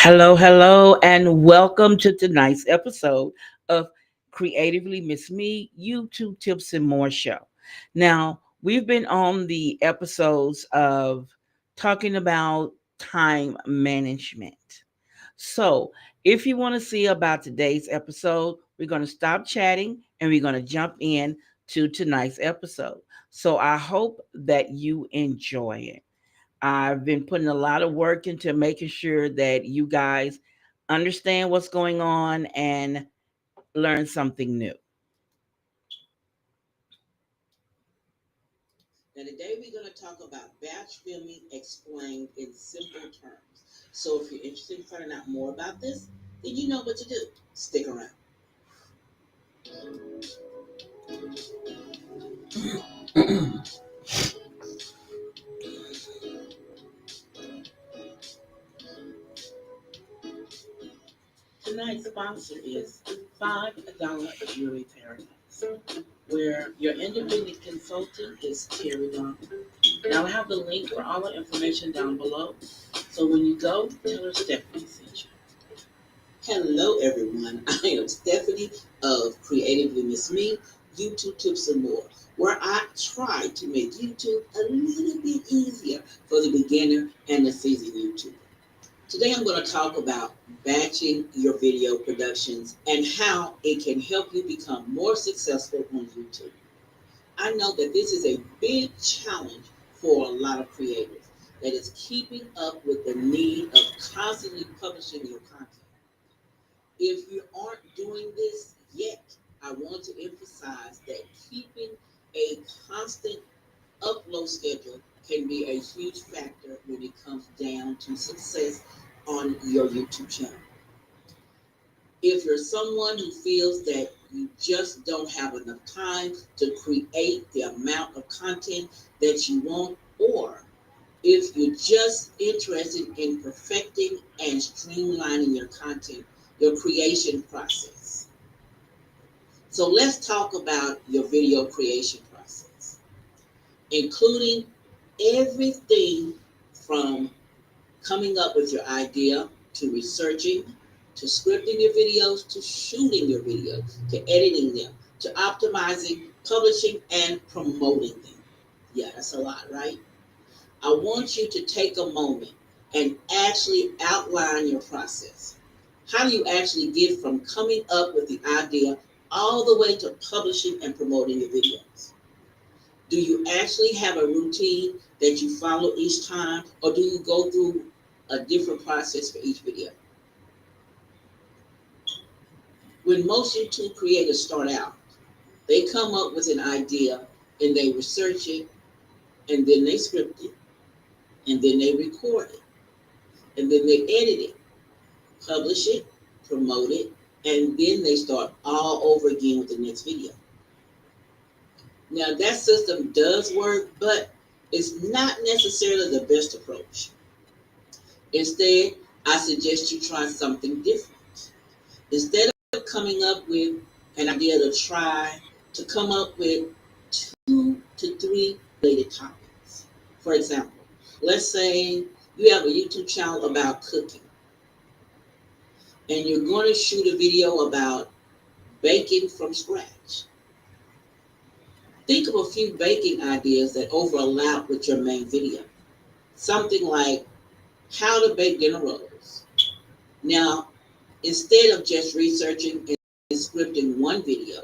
Hello, hello, and welcome to tonight's episode of Creatively Miss Me YouTube Tips and More Show. Now, we've been on the episodes of talking about time management. So, if you want to see about today's episode, we're going to stop chatting and we're going to jump in to tonight's episode. So, I hope that you enjoy it. I've been putting a lot of work into making sure that you guys understand what's going on and learn something new. Now, today we're going to talk about batch filming explained in simple terms. So, if you're interested in finding out more about this, then you know what to do. Stick around. Tonight's sponsor is $5 Jewelry Paradise, where your independent consultant is Terry Don. Now I have the link for all the information down below. So when you go, tell her Stephanie sent you. Hello everyone, I am Stephanie of Creatively Miss Me, YouTube Tips and More, where I try to make YouTube a little bit easier for the beginner and the seasoned YouTuber. Today I'm going to talk about batching your video productions and how it can help you become more successful on YouTube. I know that this is a big challenge for a lot of creators, that is keeping up with the need of constantly publishing your content. If you aren't doing this yet, I want to emphasize that keeping a constant upload schedule can be a huge factor when it comes down to success on your YouTube channel. If you're someone who feels that you just don't have enough time to create the amount of content that you want, or if you're just interested in perfecting and streamlining your content, your creation process. So let's talk about your video creation process, including everything from coming up with your idea, to researching, to scripting your videos, to shooting your videos, to editing them, to optimizing, publishing, and promoting them. Yeah, that's a lot, right? I want you to take a moment and actually outline your process. How do you actually get from coming up with the idea all the way to publishing and promoting your videos? Do you actually have a routine that you follow each time, or do you go through a different process for each video? When most YouTube creators start out, they come up with an idea and they research it, and then they script it, and then they record it, and then they edit it, publish it, promote it, and then they start all over again with the next video. Now that system does work, but it's not necessarily the best approach. Instead, I suggest you try something different. Instead of coming up with an idea to come up with 2 to 3 related topics. For example, let's say you have a YouTube channel about cooking, and you're going to shoot a video about baking from scratch. Think of a few baking ideas that overlap with your main video. Something like how to bake dinner rolls. Now, instead of just researching and scripting one video,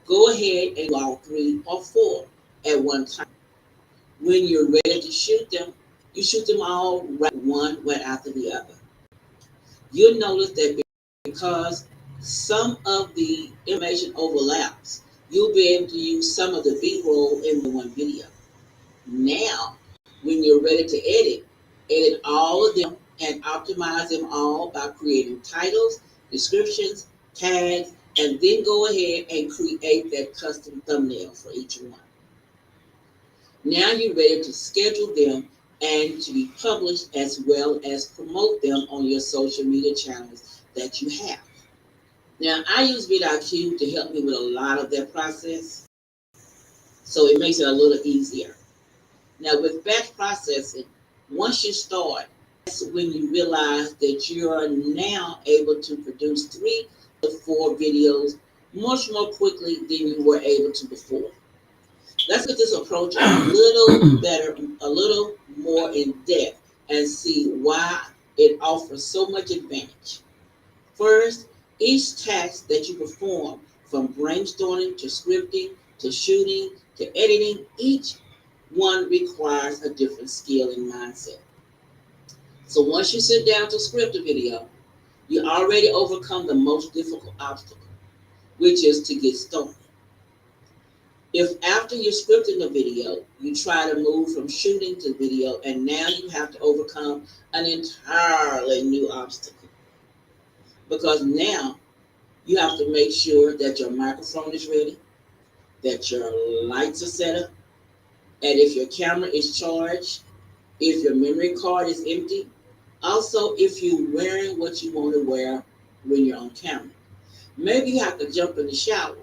go ahead and do all 3 or 4 at one time. When you're ready to shoot them, you shoot them all one after the other. You'll notice that because some of the information overlaps, you'll be able to use some of the B-roll in the one video. Now, when you're ready to edit all of them and optimize them all by creating titles, descriptions, tags, and then go ahead and create that custom thumbnail for each one. Now you're ready to schedule them and to be published, as well as promote them on your social media channels that you have. Now, I use vidIQ to help me with a lot of that process, so it makes it a little easier. Now, with batch processing, once you start, That's when you realize that you are now able to produce 3 to 4 videos much more quickly than you were able to before. Let's look at this approach a little better, a little more in depth, and see why it offers so much advantage. First, each task that you perform, from brainstorming to scripting to shooting to editing, each one requires a different skill and mindset. So once you sit down to script a video, you already overcome the most difficult obstacle, which is to get started. If after you're scripting a video, you try to move from shooting to video, and now you have to overcome an entirely new obstacle, because now you have to make sure that your microphone is ready, that your lights are set up, and if your camera is charged, if your memory card is empty, also if you're wearing what you want to wear when you're on camera. Maybe you have to jump in the shower,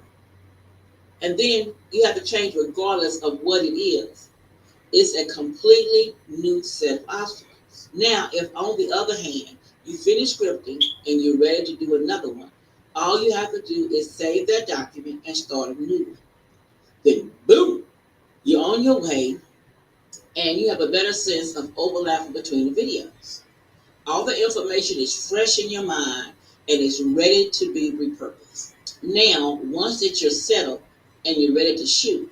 and then you have to change regardless of what it is. It's a completely new set of obstacles. Now, if on the other hand, you finish scripting and you're ready to do another one, all you have to do is save that document and start a new one. Then, boom, you're on your way and you have a better sense of overlapping between the videos. All the information is fresh in your mind and is ready to be repurposed. Now, once that you're settled and you're ready to shoot,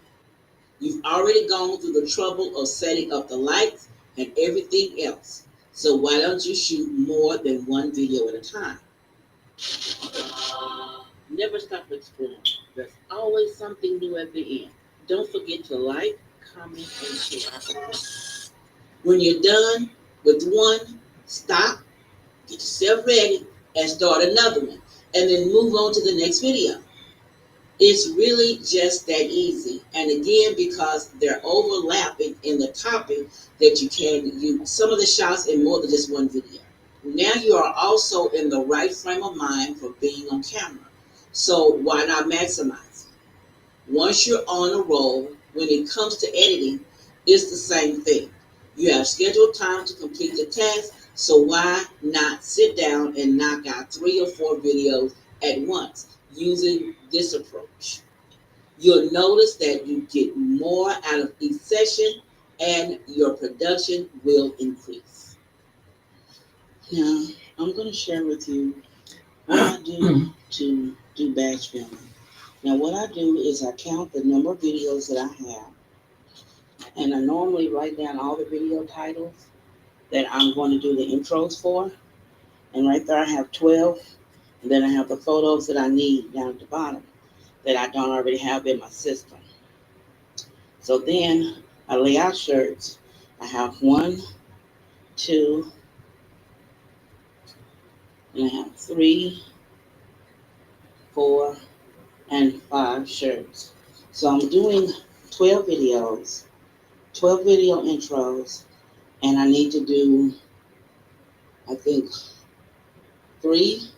you've already gone through the trouble of setting up the lights and everything else. So why don't you shoot more than one video at a time? Never stop exploring. There's always something new at the end. Don't forget to like, comment, and share. When you're done with one, stop, get yourself ready, and start another one. And then move on to the next video. It's really just that easy. And again, because they're overlapping in the topic, that you can use some of the shots in more than just one video. Now you are also in the right frame of mind for being on camera. So why not maximize? Once you're on a roll, when it comes to editing, it's the same thing. You have scheduled time to complete the task, so why not sit down and knock out 3 or 4 videos at once using this approach? You'll notice that you get more out of each session and your production will increase. Now, I'm going to share with you what I do to do batch filming. Now, what I do is I count the number of videos that I have, and I normally write down all the video titles that I'm going to do the intros for. And right there, I have 12, and then I have the photos that I need down at the bottom that I don't already have in my system. So then I lay out shirts. I have 1, 2, and I have 3, 4, and 5 shirts. So I'm doing 12 videos, 12 video intros, and I need to do, I think, 3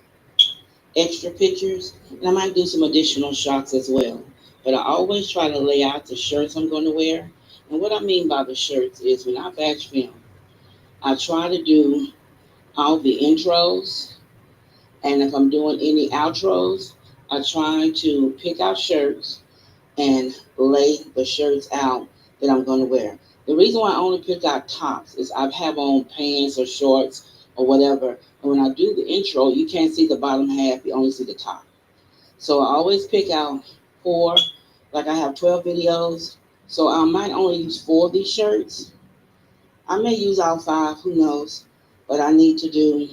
extra pictures. And I might do some additional shots as well. But I always try to lay out the shirts I'm going to wear. And what I mean by the shirts is when I batch film, I try to do all the intros. And if I'm doing any outros, I try to pick out shirts and lay the shirts out that I'm going to wear. The reason why I only pick out tops is I have on pants or shorts or whatever. And when I do the intro, you can't see the bottom half, you only see the top. So I always pick out 4, like I have 12 videos. So I might only use 4 of these shirts. I may use all 5, who knows. But I need to do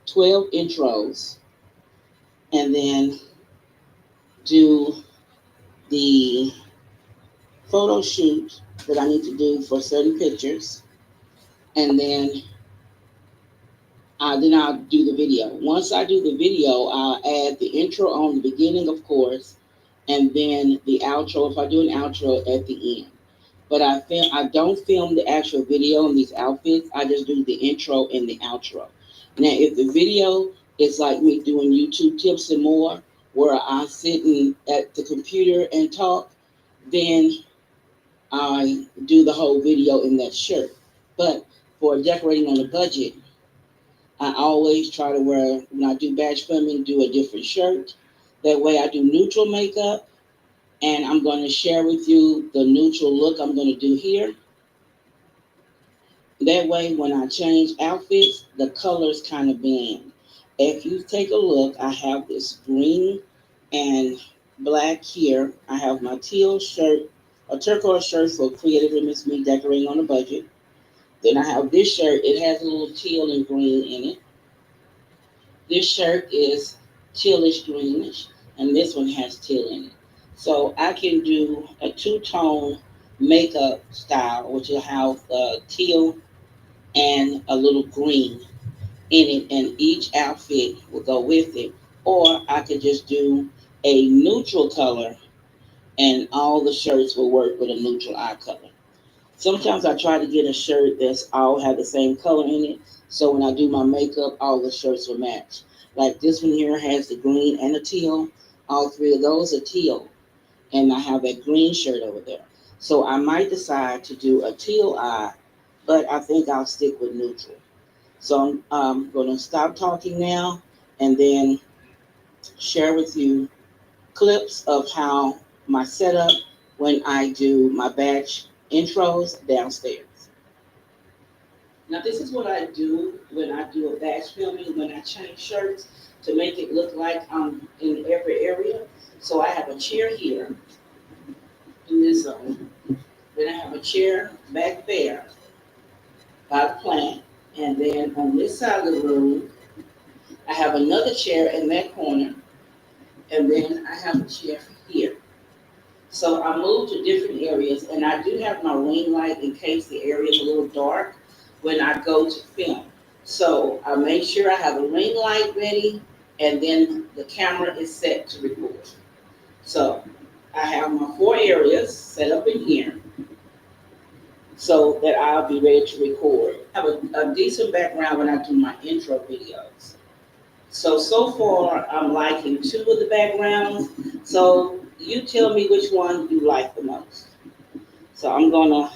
12 intros and then do the photo shoot that I need to do for certain pictures, and then I'll do the video. Once I do the video, I'll add the intro on the beginning, of course, and then the outro if I do an outro at the end. But I don't film the actual video in these outfits. I just do the intro and the outro. Now, if the video is like me doing YouTube tips and more, where I'm sitting at the computer and talk, then I do the whole video in that shirt. But for decorating on a budget, I always try to wear, when I do batch filming, do a different shirt. That way I do neutral makeup, and I'm going to share with you the neutral look I'm going to do here. That way, when I change outfits, the colors kind of blend. If you take a look, I have this green and black here. I have my teal shirt, a turquoise shirt for creativelymsme, decorating on a budget. Then I have this shirt. It has a little teal and green in it. This shirt is tealish greenish, and this one has teal in it. So I can do a two-tone makeup style, which will have teal and a little green in it, and each outfit will go with it. Or I could just do a neutral color, and all the shirts will work with a neutral eye color. Sometimes I try to get a shirt that's all have the same color in it, so when I do my makeup, all the shirts will match. Like this one here has the green and the teal. All three of those are teal, and I have that green shirt over there. So I might decide to do a teal eye, but I think I'll stick with neutral. So I'm going to stop talking now and then share with you clips of how my setup when I do my batch intros downstairs. Now this is what I do when I do a batch filming, when I change shirts to make it look like I'm in every area. So I have a chair here in this zone. Then I have a chair back there by the plant. And then on this side of the room, I have another chair in that corner. And then I have a chair here. So I move to different areas, and I do have my ring light in case the area is a little dark when I go to film. So I make sure I have a ring light ready, and then the camera is set to record. So I have my four areas set up in here so that I'll be ready to record. I have a decent background when I do my intro videos. So far, I'm liking two of the backgrounds. So you tell me which one you like the most. So I'm gonna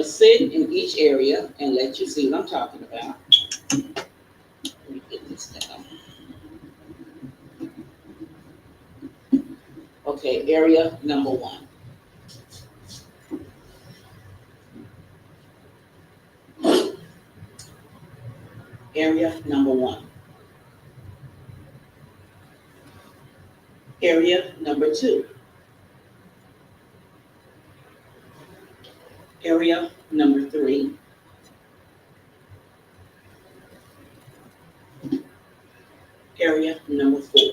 sit in each area and let you see what I'm talking about. Let me get this down. Okay, area number one. Area number one. Area number two. Area number three. Area number four.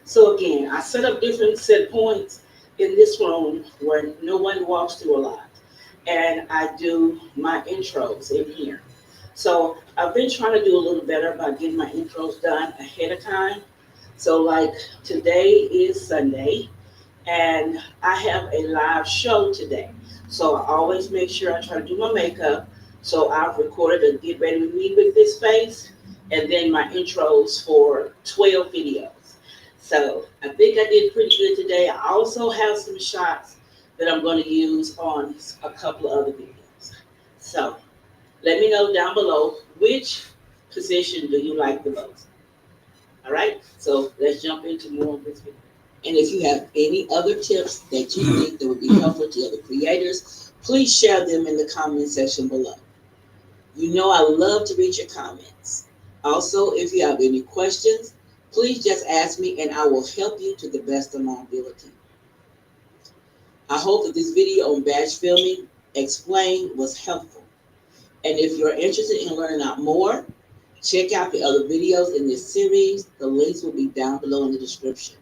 So again, I set up different set points in this room where no one walks through a lot. And I do my intros in here. So I've been trying to do a little better by getting my intros done ahead of time. So like today is Sunday, and I have a live show today. So I always make sure I try to do my makeup. So I've recorded a Get Ready With Me with this face, and then my intros for 12 videos. So I think I did pretty good today. I also have some shots that I'm going to use on a couple of other videos. So let me know down below which position do you like the most. All right, so let's jump into more of this video. And if you have any other tips that you think that would be helpful to other creators, please share them in the comment section below. You know I love to read your comments. Also, if you have any questions, please just ask me and I will help you to the best of my ability. I hope that this video on batch filming explained was helpful. And if you're interested in learning out more, check out the other videos in this series. The links will be down below in the description.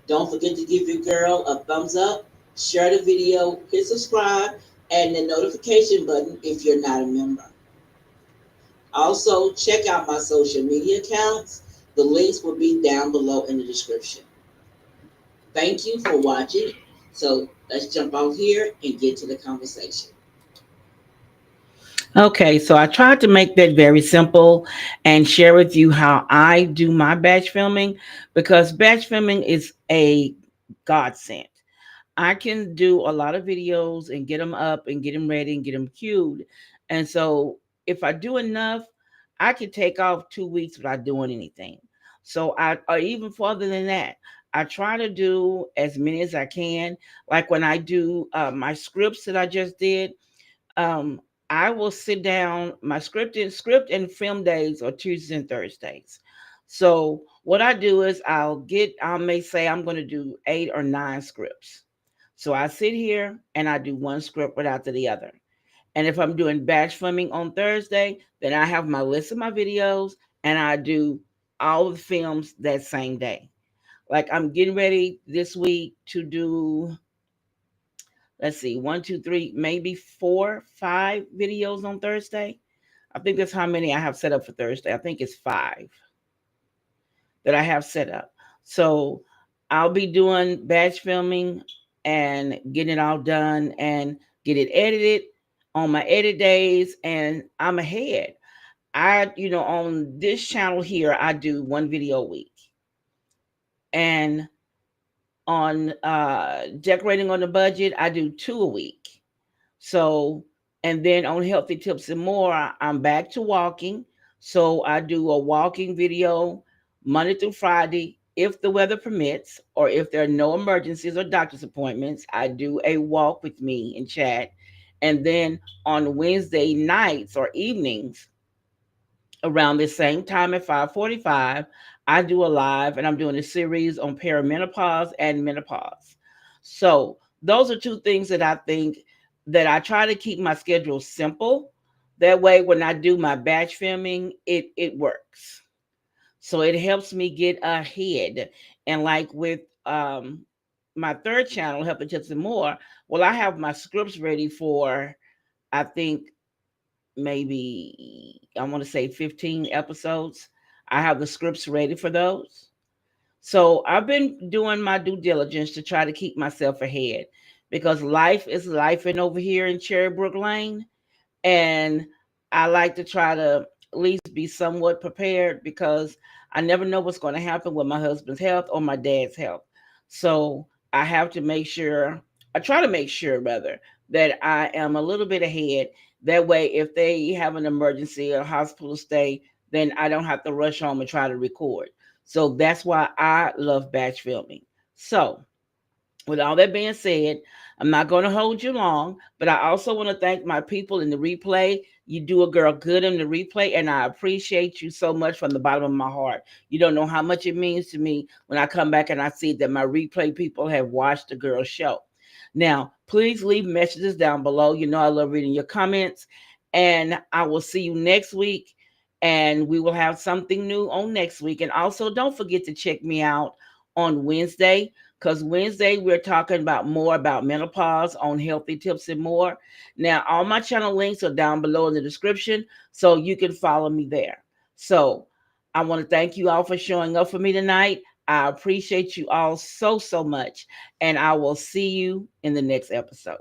Don't forget to give your girl a thumbs up, share the video, hit subscribe, and the notification button if you're not a member. Also, check out my social media accounts. The links will be down below in the description. Thank you for watching. So let's jump out here and get to the conversation. Okay, so I tried to make that very simple and share with you how I do my batch filming, because batch filming is a godsend. I can do a lot of videos and get them up and get them ready and get them queued. And so if I do enough, I can take off 2 weeks without doing anything. So or even further than that, I try to do as many as I can. Like when I do my scripts that I just did, um, I will sit down. My script and film days are Tuesdays and Thursdays. So what I do is I may say I'm going to do 8 or 9 scripts. So I sit here and I do one script right after the other. And if I'm doing batch filming on Thursday, then I have my list of my videos and I do all the films that same day. Like I'm getting ready this week to do, let's see, one, two, three, maybe 4, 5 videos on Thursday. I think that's how many I have set up for Thursday. I think it's 5 that I have set up. So I'll be doing batch filming and getting it all done and get it edited on my edit days, and I'm ahead. On this channel here, I do one video a week. And on decorating on the budget, I do 2 a week. So, and then on healthy tips and more, I'm back to walking. So I do a walking video Monday through Friday. If the weather permits, or if there are no emergencies or doctor's appointments, I do a walk with me and chat. And then on Wednesday nights or evenings, around the same time at 5:45, I do a live, and I'm doing a series on perimenopause and menopause. So those are two things that I think that I try to keep my schedule simple. That way when I do my batch filming, it works. So it helps me get ahead. And like with my third channel, Health and Tips and More, well, I have my scripts ready for, I think, maybe I want to say 15 episodes. I have the scripts ready for those. So I've been doing my due diligence to try to keep myself ahead, because life is life and over here in Cherrybrook Lane. And I like to try to at least be somewhat prepared, because I never know what's going to happen with my husband's health or my dad's health. So I have to make sure, I try to make sure rather, that I am a little bit ahead. That way, if they have an emergency or hospital stay, then I don't have to rush home and try to record. So that's why I love batch filming. So with all that being said, I'm not going to hold you long, but I also want to thank my people in the replay. You do a girl good in the replay, and I appreciate you so much from the bottom of my heart. You don't know how much it means to me when I come back and I see that my replay people have watched the girl show. Now, please leave messages down below. You know I love reading your comments, and I will see you next week, and we will have something new on next week. And also, don't forget to check me out on Wednesday, because Wednesday we're talking about more about menopause on Healthy Tips and More. Now, all my channel links are down below in the description, so you can follow me there. So I want to thank you all for showing up for me tonight. I appreciate you all so, so much, and I will see you in the next episode.